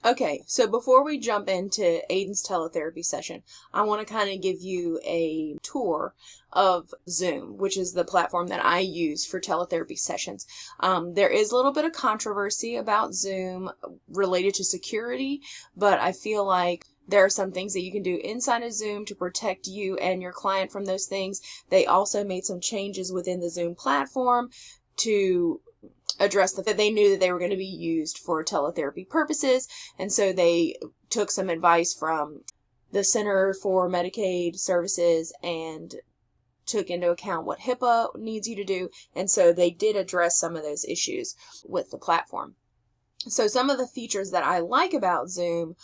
Okay, so before we jump into Aiden's teletherapy session, I want to kind of give you a tour of Zoom, which is the platform that I use for teletherapy sessions. There is a little bit of controversy about Zoom related to security, but I feel like there are some things that you can do inside of Zoom to protect you and your client from those things. They also made some changes within the Zoom platform to address that they knew that they were going to be used for teletherapy purposes, and so they took some advice from the Center for Medicaid Services and took into account what HIPAA needs you to do, and so they did address some of those issues with the platform. So some of the features that I like about Zoom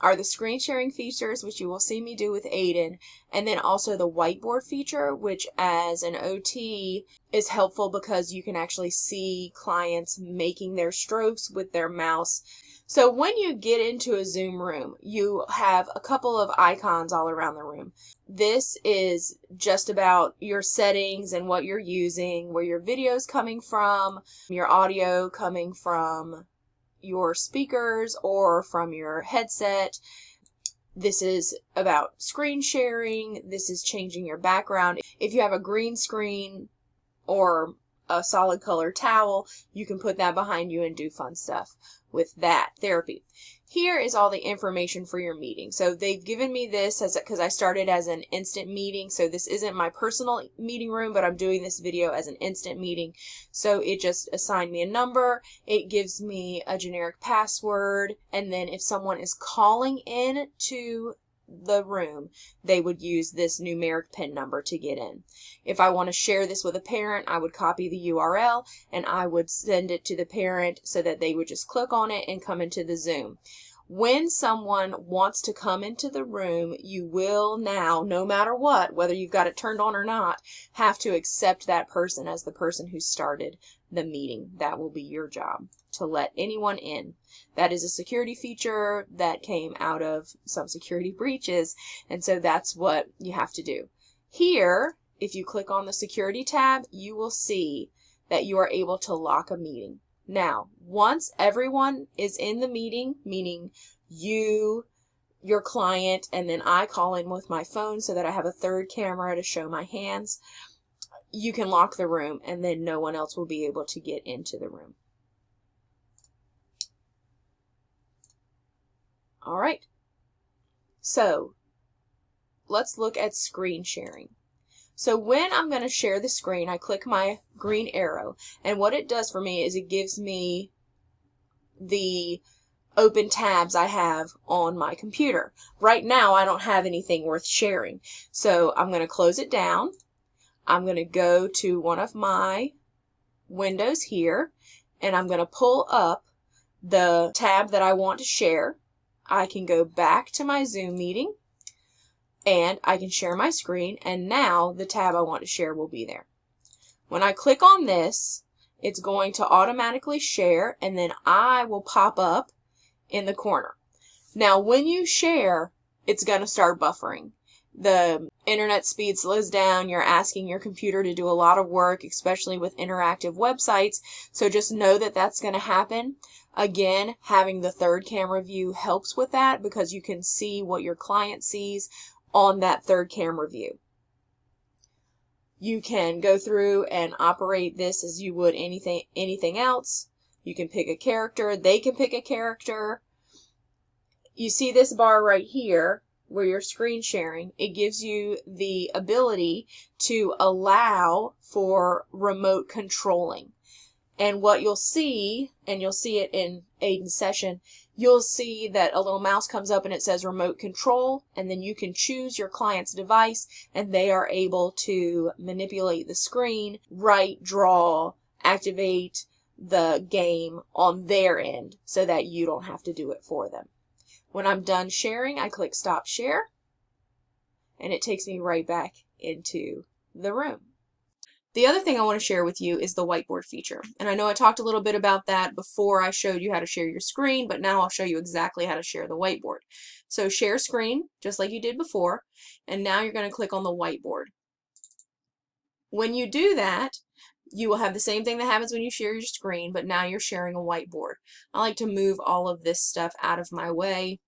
are the screen sharing features, which you will see me do with Aiden, and then also the whiteboard feature, which as an OT is helpful because you can actually see clients making their strokes with their mouse. So when you get into a Zoom room, you have a couple of icons all around the room. This is just about your settings and what you're using, where your video's coming from, your audio coming from your speakers or from your headset. This is about screen sharing. This is changing your background. If you have a green screen or a solid color towel, you can put that behind you and do fun stuff with that therapy. Here is all the information for your meeting. So they've given me this because I started as an instant meeting. So this isn't my personal meeting room, but I'm doing this video as an instant meeting. So it just assigned me a number. It gives me a generic password. And then if someone is calling in to the room, they would use this numeric PIN number to get in. If I want to share this with a parent, I would copy the URL and I would send it to the parent so that they would just click on it and come into the Zoom. When someone wants to come into the room, you will now, no matter what, whether you've got it turned on or not, have to accept that person as the person who started the meeting. That will be your job, to let anyone in. That is a security feature that came out of some security breaches, and so that's what you have to do. Here, if you click on the security tab, you will see that you are able to lock a meeting. Now, once everyone is in the meeting, meaning you, your client, and then I call in with my phone so that I have a third camera to show my hands, you can lock the room and then no one else will be able to get into the room. All right. So let's look at screen sharing. So when I'm going to share the screen, I click my green arrow, and what it does for me is it gives me the open tabs I have on my computer. Right now, I don't have anything worth sharing. So I'm going to close it down. I'm going to go to one of my windows here, and I'm going to pull up the tab that I want to share. I can go back to my Zoom meeting, and I can share my screen, and now the tab I want to share will be there. When I click on this, it's going to automatically share, and then I will pop up in the corner. Now, when you share, it's going to start buffering. The internet speed slows down. You're asking your computer to do a lot of work, especially with interactive websites. So just know that that's going to happen. Again, having the third camera view helps with that because you can see what your client sees on that third camera view. You can go through and operate this as you would anything else. You can pick a character. They can pick a character. You see this bar right here where you're screen sharing. It gives you the ability to allow for remote controlling. And what you'll see, and you'll see it in Aiden's session, you'll see that a little mouse comes up and it says remote control, and then you can choose your client's device and they are able to manipulate the screen, write, draw, activate the game on their end so that you don't have to do it for them. When I'm done sharing, I click stop share and it takes me right back into the room. The other thing I want to share with you is the whiteboard feature. And I know I talked a little bit about that before I showed you how to share your screen, but now I'll show you exactly how to share the whiteboard. So share screen, just like you did before, and now you're going to click on the whiteboard. When you do that, You will have the same thing that happens when you share your screen, but now you're sharing a whiteboard. I like to move all of this stuff out of my way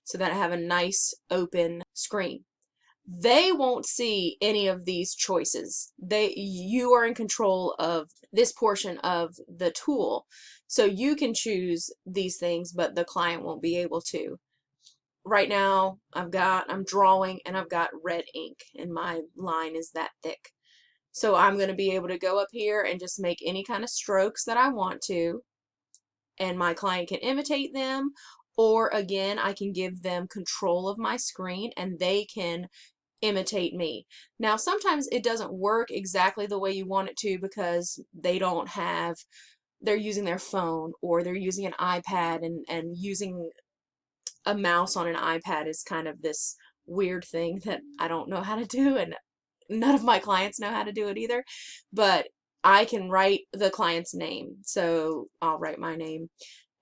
so that I have a nice open screen. They won't see any of these choices. You are in control of this portion of the tool. So you can choose these things, but the client won't be able to. Right now, I'm drawing and I've got red ink and my line is that thick. So I'm going to be able to go up here and just make any kind of strokes that I want to, and my client can imitate them, or again, I can give them control of my screen and they can imitate me. Now, sometimes it doesn't work exactly the way you want it to because they're using their phone or they're using an iPad, and using a mouse on an iPad is kind of this weird thing that I don't know how to do, and none of my clients know how to do it either. But I can write the client's name. So I'll write my name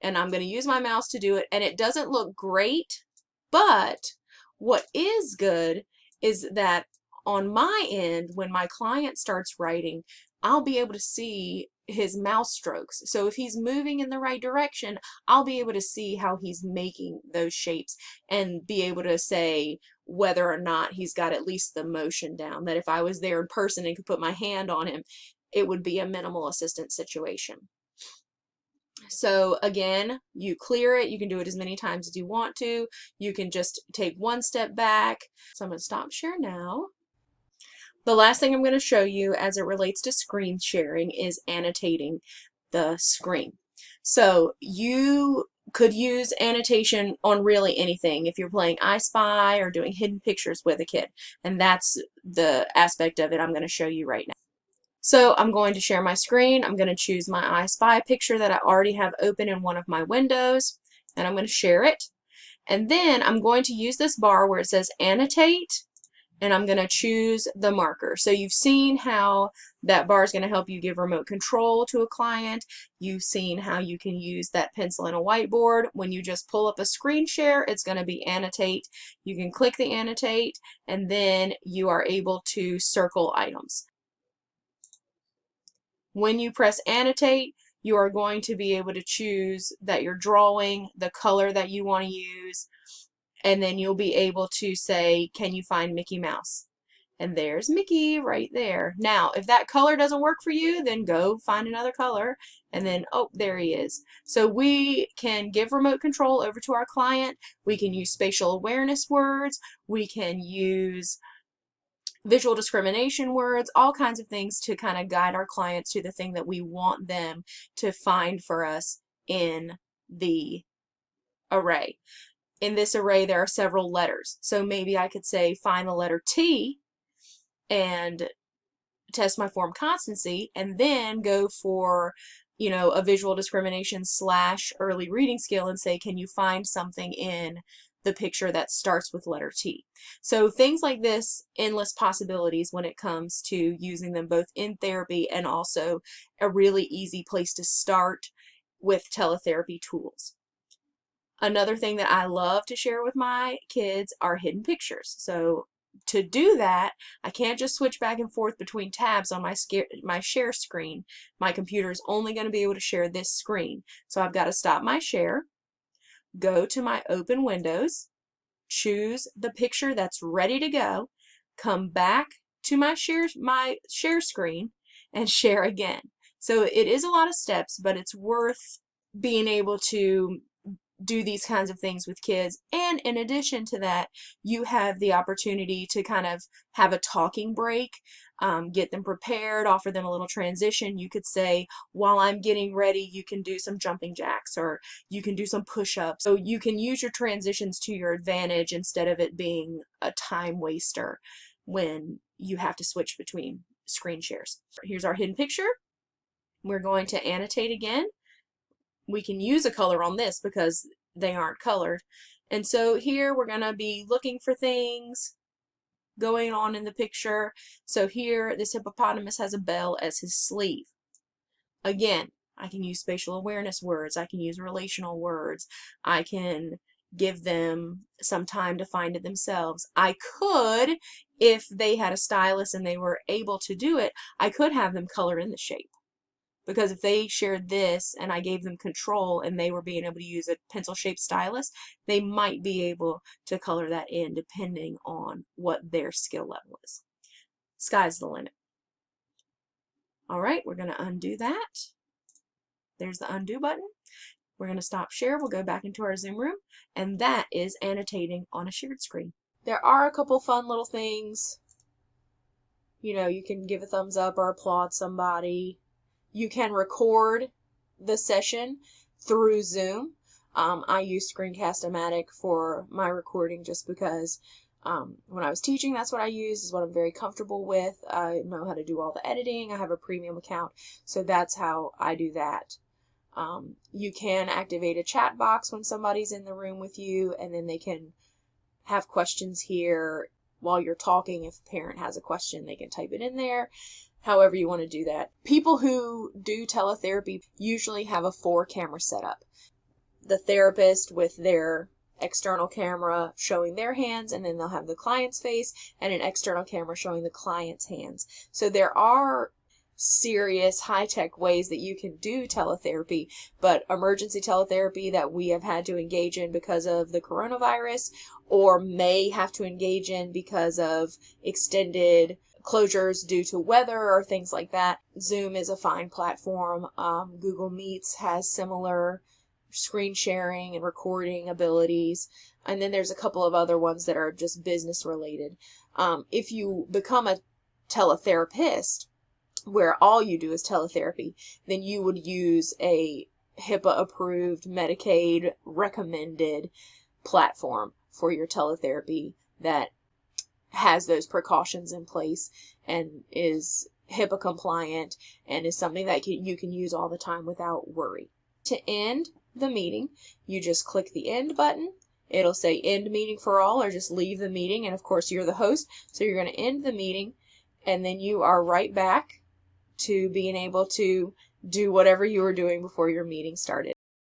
and I'm going to use my mouse to do it. And it doesn't look great, but what is good is that on my end, when my client starts writing, I'll be able to see his mouse strokes. So if he's moving in the right direction, I'll be able to see how he's making those shapes and be able to say whether or not he's got at least the motion down. That if I was there in person and could put my hand on him, it would be a minimal assistance situation. So again, you clear it. You can do it as many times as you want to. You can just take one step back. So I'm going to stop share now. The last thing I'm going to show you as it relates to screen sharing is annotating the screen. So you could use annotation on really anything if you're playing I Spy or doing hidden pictures with a kid. And that's the aspect of it I'm going to show you right now. So I'm going to share my screen. I'm going to choose my I Spy picture that I already have open in one of my windows, and I'm going to share it. And then I'm going to use this bar where it says annotate, and I'm going to choose the marker. So you've seen how that bar is going to help you give remote control to a client. You've seen how you can use that pencil and a whiteboard. When you just pull up a screen share, it's going to be annotate. You can click the annotate, and then you are able to circle items. When you press annotate, you are going to be able to choose that you're drawing, the color that you want to use, and then you'll be able to say, can you find Mickey Mouse? And there's Mickey right there. Now, if that color doesn't work for you, then go find another color, and then, oh, there he is. So we can give remote control over to our client. We can use spatial awareness words. We can use visual discrimination words, all kinds of things to kind of guide our clients to the thing that we want them to find for us in the array. In this array, there are several letters. So maybe I could say find the letter T and test my form constancy, and then go for, a visual discrimination / early reading skill and say, can you find something in the picture that starts with letter T? So things like this, endless possibilities when it comes to using them both in therapy and also a really easy place to start with teletherapy tools. Another thing that I love to share with my kids are hidden pictures. So to do that, I can't just switch back and forth between tabs on my share screen. My computer is only going to be able to share this screen. So I've got to stop my share, go to my open windows, choose the picture that's ready to go, come back to my share screen, and share again. So it is a lot of steps, but it's worth being able to do these kinds of things with kids. And in addition to that, you have the opportunity to kind of have a talking break, get them prepared, offer them a little transition. You could say, while I'm getting ready, you can do some jumping jacks, or you can do some push-ups. So you can use your transitions to your advantage instead of it being a time waster when you have to switch between screen shares. Here's our hidden picture. We're going to annotate again. We can use a color on this because they aren't colored. And so here we're going to be looking for things going on in the picture. So here this hippopotamus has a bell as his sleeve. Again, I can use spatial awareness words. I can use relational words. I can give them some time to find it themselves. I could if they had a stylus and they were able to do it, I could have them color in the shape. Because if they shared this and I gave them control and they were being able to use a pencil-shaped stylus, they might be able to color that in depending on what their skill level is. Sky's the limit. All right, we're going to undo that. There's the undo button. We're going to stop share. We'll go back into our Zoom room, and that is annotating on a shared screen. There are a couple fun little things. You know, you can give a thumbs up or applaud somebody. You can record the session through Zoom. I use Screencast-O-Matic for my recording just because when I was teaching, that's what I use, is what I'm very comfortable with. I know how to do all the editing. I have a premium account, so that's how I do that. You can activate a chat box when somebody's in the room with you, and then they can have questions here while you're talking. If a parent has a question, they can type it in there. However you want to do that. People who do teletherapy usually have a 4-camera setup. The therapist with their external camera showing their hands, and then they'll have the client's face and an external camera showing the client's hands. So there are serious high-tech ways that you can do teletherapy, but emergency teletherapy that we have had to engage in because of the coronavirus, or may have to engage in because of extended closures due to weather or things like that, Zoom is a fine platform. Google Meets has similar screen sharing and recording abilities, and then there's a couple of other ones that are just business related. If you become a teletherapist where all you do is teletherapy, then you would use a HIPAA approved, Medicaid recommended platform for your teletherapy that has those precautions in place and is HIPAA compliant and is something that you can use all the time without worry. To end the meeting, you just click the end button. It'll say end meeting for all, or just leave the meeting, and of course you're the host, so you're going to end the meeting, and then you are right back to being able to do whatever you were doing before your meeting started.